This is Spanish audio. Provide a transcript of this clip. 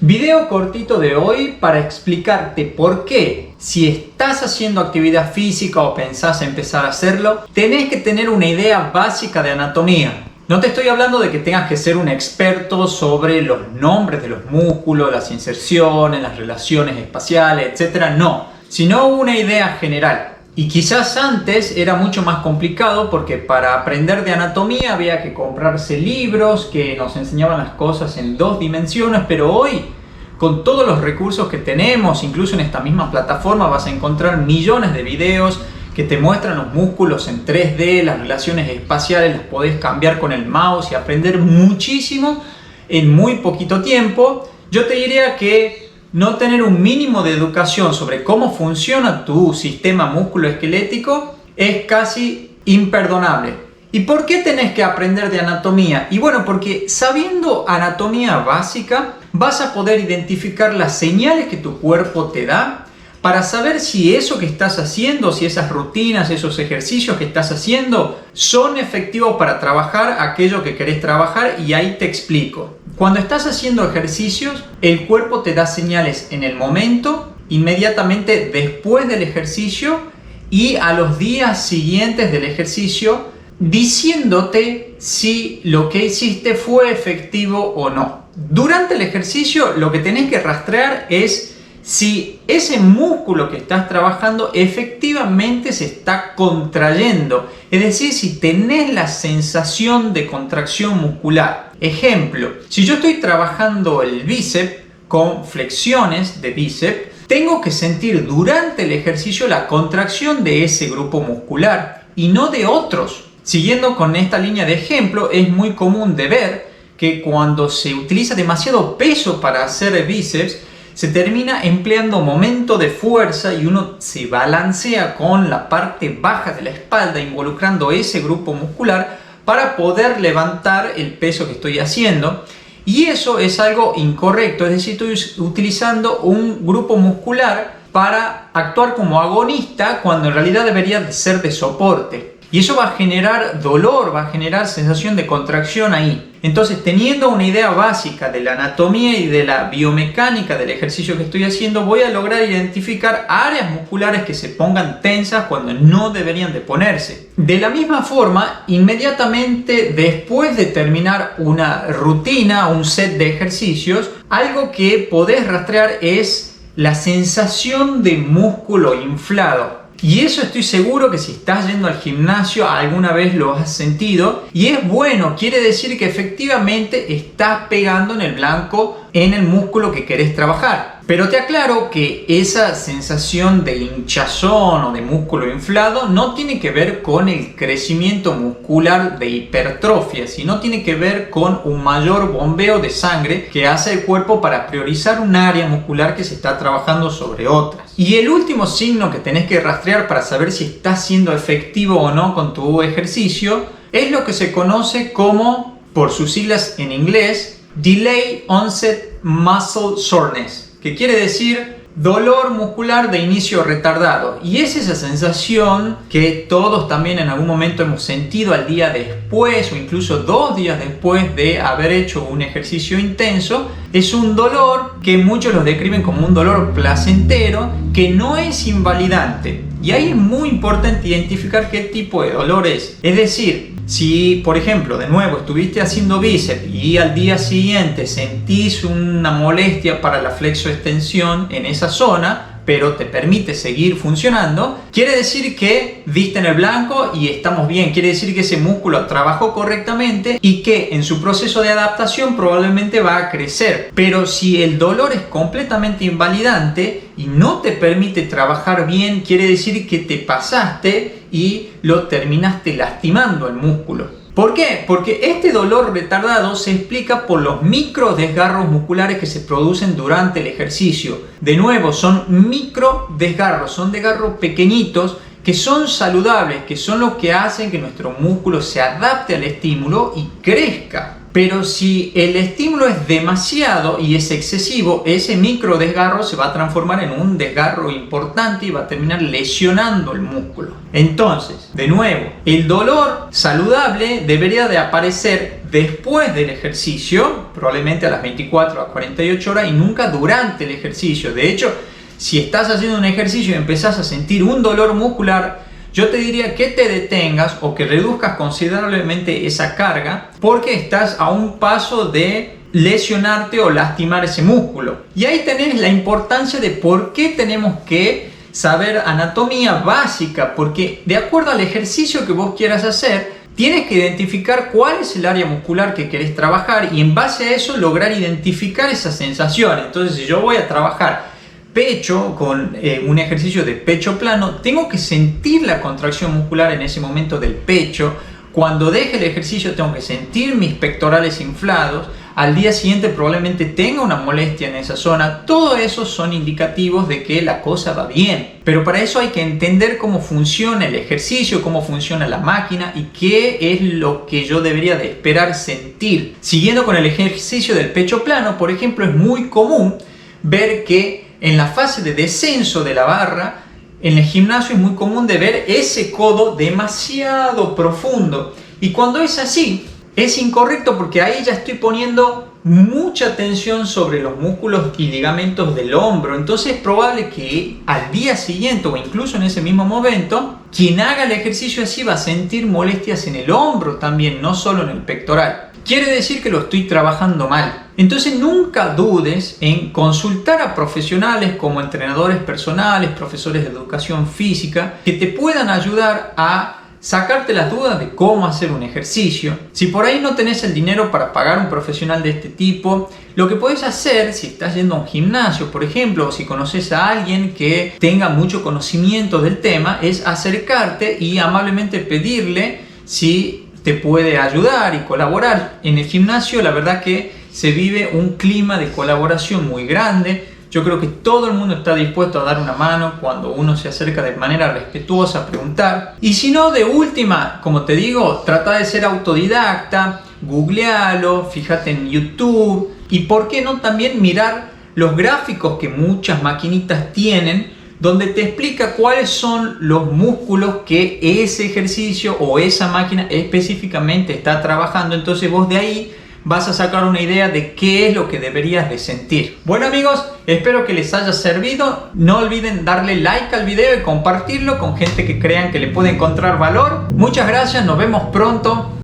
Video cortito de hoy para explicarte por qué, si estás haciendo actividad física o pensás empezar a hacerlo, tenés que tener una idea básica de anatomía. No te estoy hablando de que tengas que ser un experto sobre los nombres de los músculos, las inserciones, las relaciones espaciales, etc. No, sino una idea general. Y quizás antes era mucho más complicado porque para aprender de anatomía había que comprarse libros que nos enseñaban las cosas en 2 dimensiones, pero hoy, con todos los recursos que tenemos, incluso en esta misma plataforma vas a encontrar millones de videos que te muestran los músculos en 3D, las relaciones espaciales las podés cambiar con el mouse y aprender muchísimo en muy poquito tiempo. Yo te diría que no tener un mínimo de educación sobre cómo funciona tu sistema musculoesquelético es casi imperdonable. ¿Y por qué tenés que aprender de anatomía? Y bueno, porque sabiendo anatomía básica vas a poder identificar las señales que tu cuerpo te da para saber si eso que estás haciendo, si esas rutinas, esos ejercicios que estás haciendo son efectivos para trabajar aquello que querés trabajar. Y ahí te explico. Cuando estás haciendo ejercicios, el cuerpo te da señales en el momento, inmediatamente después del ejercicio y a los días siguientes del ejercicio, diciéndote si lo que hiciste fue efectivo o no. Durante el ejercicio lo que tenés que rastrear es si ese músculo que estás trabajando efectivamente se está contrayendo, es decir, si tenés la sensación de contracción muscular. Ejemplo, si yo estoy trabajando el bíceps con flexiones de bíceps, tengo que sentir durante el ejercicio la contracción de ese grupo muscular y no de otros. Siguiendo con esta línea de ejemplo, es muy común de ver que cuando se utiliza demasiado peso para hacer bíceps, se termina empleando momento de fuerza y uno se balancea con la parte baja de la espalda, involucrando ese grupo muscular para poder levantar el peso que estoy haciendo. Y eso es algo incorrecto, es decir, estoy utilizando un grupo muscular para actuar como agonista cuando en realidad debería de ser de soporte. Y eso va a generar dolor, va a generar sensación de contracción ahí. Entonces, teniendo una idea básica de la anatomía y de la biomecánica del ejercicio que estoy haciendo, voy a lograr identificar áreas musculares que se pongan tensas cuando no deberían de ponerse. De la misma forma, inmediatamente después de terminar una rutina, un set de ejercicios, algo que podés rastrear es la sensación de músculo inflado. Y eso estoy seguro que si estás yendo al gimnasio alguna vez lo has sentido. Y es bueno, quiere decir que efectivamente estás pegando en el blanco en el músculo que querés trabajar. Pero te aclaro que esa sensación de hinchazón o de músculo inflado no tiene que ver con el crecimiento muscular de hipertrofia, sino tiene que ver con un mayor bombeo de sangre que hace el cuerpo para priorizar un área muscular que se está trabajando sobre otras. Y el último signo que tenés que rastrear para saber si estás siendo efectivo o no con tu ejercicio es lo que se conoce como, por sus siglas en inglés, Delay Onset Muscle Soreness, que quiere decir dolor muscular de inicio retardado. Y es esa sensación que todos también en algún momento hemos sentido al día después o incluso 2 días después de haber hecho un ejercicio intenso. Es un dolor que muchos lo describen como un dolor placentero que no es invalidante. Y ahí es muy importante identificar qué tipo de dolor es. Es decir, si por ejemplo de nuevo estuviste haciendo bíceps y al día siguiente sentís una molestia para la flexoextensión en esa zona, pero te permite seguir funcionando, quiere decir que diste en el blanco y estamos bien, quiere decir que ese músculo trabajó correctamente y que en su proceso de adaptación probablemente va a crecer. Pero si el dolor es completamente invalidante y no te permite trabajar bien, quiere decir que te pasaste y lo terminaste lastimando el músculo. ¿Por qué? Porque este dolor retardado se explica por los micro desgarros musculares que se producen durante el ejercicio. De nuevo, son micro desgarros, son desgarros pequeñitos que son saludables, que son los que hacen que nuestro músculo se adapte al estímulo y crezca. Pero si el estímulo es demasiado y es excesivo, ese micro desgarro se va a transformar en un desgarro importante y va a terminar lesionando el músculo. Entonces, de nuevo, el dolor saludable debería de aparecer después del ejercicio, probablemente a las 24 a 48 horas y nunca durante el ejercicio. De hecho, si estás haciendo un ejercicio y empezás a sentir un dolor muscular, yo te diría que te detengas o que reduzcas considerablemente esa carga, porque estás a un paso de lesionarte o lastimar ese músculo. Y ahí tenés la importancia de por qué tenemos que saber anatomía básica, porque de acuerdo al ejercicio que vos quieras hacer, tienes que identificar cuál es el área muscular que querés trabajar y en base a eso lograr identificar esas sensaciones. Entonces, si yo voy a trabajar pecho con un ejercicio de pecho plano, tengo que sentir la contracción muscular en ese momento del pecho. Cuando deje el ejercicio tengo que sentir mis pectorales inflados. Al día siguiente probablemente tenga una molestia en esa zona. Todo eso son indicativos de que la cosa va bien. Pero para eso hay que entender cómo funciona el ejercicio, cómo funciona la máquina y qué es lo que yo debería de esperar sentir. Siguiendo con el ejercicio del pecho plano, por ejemplo, es muy común ver que en la fase de descenso de la barra, en el gimnasio es muy común de ver ese codo demasiado profundo. Y cuando es así, es incorrecto porque ahí ya estoy poniendo mucha tensión sobre los músculos y ligamentos del hombro. Entonces es probable que al día siguiente o incluso en ese mismo momento, quien haga el ejercicio así va a sentir molestias en el hombro también, no solo en el pectoral. Quiere decir que lo estoy trabajando mal. Entonces nunca dudes en consultar a profesionales como entrenadores personales, profesores de educación física, que te puedan ayudar a sacarte las dudas de cómo hacer un ejercicio. Si por ahí no tenés el dinero para pagar un profesional de este tipo, lo que puedes hacer si estás yendo a un gimnasio, por ejemplo, o si conoces a alguien que tenga mucho conocimiento del tema, es acercarte y amablemente pedirle si te puede ayudar y colaborar. En el gimnasio la verdad que se vive un clima de colaboración muy grande. Yo creo que todo el mundo está dispuesto a dar una mano cuando uno se acerca de manera respetuosa a preguntar. Y si no, de última, como te digo, trata de ser autodidacta, googlealo, fíjate en YouTube y por qué no también mirar los gráficos que muchas maquinitas tienen, donde te explica cuáles son los músculos que ese ejercicio o esa máquina específicamente está trabajando. Entonces vos de ahí vas a sacar una idea de qué es lo que deberías de sentir. Bueno amigos, espero que les haya servido. No olviden darle like al video y compartirlo con gente que crean que le puede encontrar valor. Muchas gracias, nos vemos pronto.